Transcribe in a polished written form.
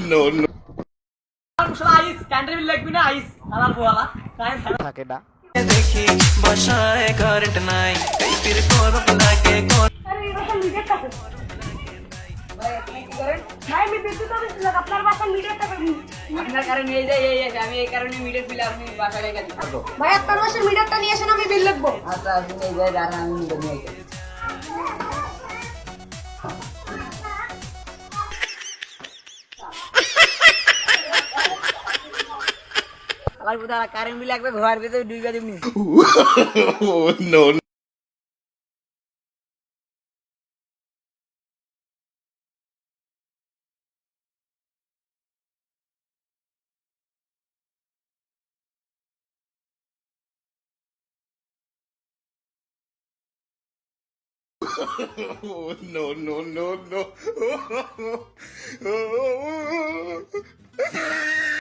No, no. আইস candle লাগবে না আইস আলার বলা কাই থাকে না। দেখি বসায় কারেন্ট নাই পীর করব লাগে আরে এটা মিডিয়া কাছে ভাই আপনি কি করেন ভাই আমি বিদ্যুৎ অফিস লোক আপনার বাসা মিডিয়া কাছে আপনার কারণে এই যে এই আমি এই কারণে মিডিয়া বিল আপনি বাসায় রেখে দিতে পারবো ভাই আপনার বাসার মিডিয়াটা নিয়ে আসেন আমি বিল লিখবো আচ্ছা আপনি এই যে দাঁড়ান আমি মিডিয়া নিয়ে আসি আবার বুঝা কারেন্ট বিল লাগবে ঘর ভিতরে দুইবার দিবনি No, no, no, no, no.